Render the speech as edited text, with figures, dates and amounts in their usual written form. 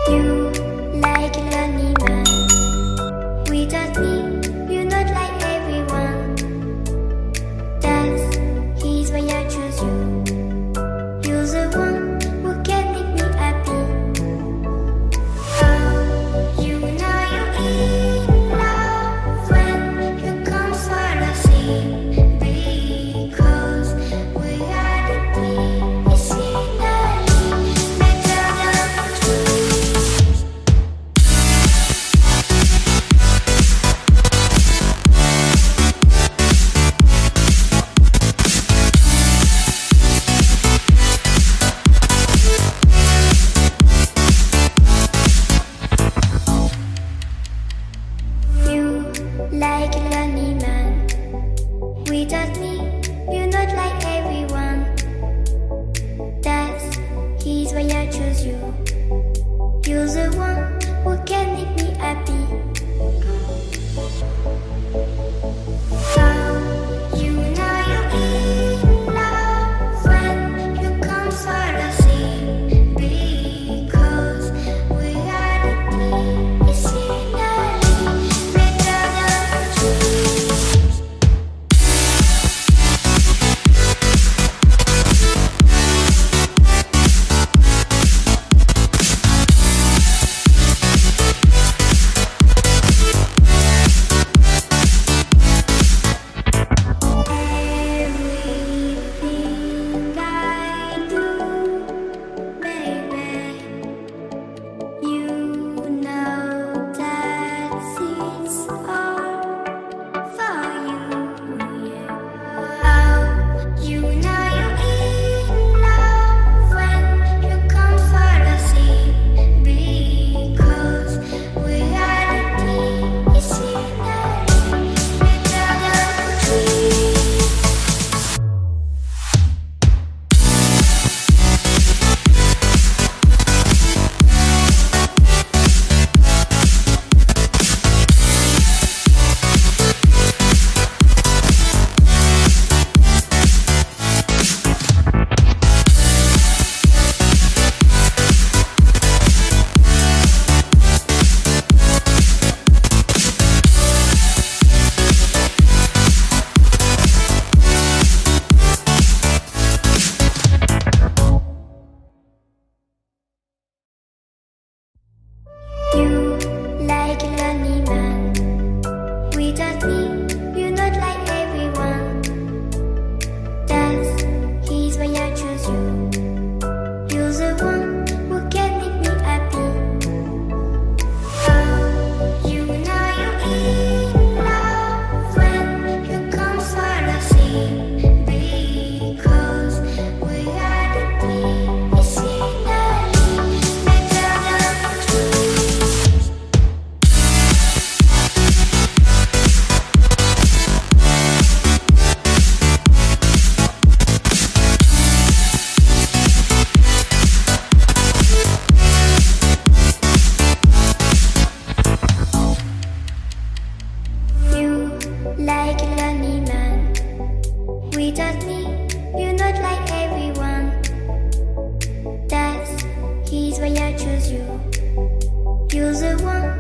You like a lonely man. Without me, you're not like everyone. He's why I choose you. You're the one who can make me happy. Oh, you know you're in love when you come for the sea. Because reality is finally better than dreams. You like a lonely man. Without me, you're not like everyone. He's why I choose you. You're the one who can make me happy. Oh, you know you're in love when you come for the sea. Because reality is finally better than dreams. Everything I do, baby, you know that it's all for you, yeah. Oh, you know you're in love when you come for the sea. Because reality is finally better than dreams. You like a lonely man. Without me, you're not like everyone. He's why I choose you. You're the one who can make me happy. Oh, you know you're in love when you come for the sea. Because reality is finally better than dreams. You like a lonely man. Without me, you're not like everyone. He's why I choose you. You're the one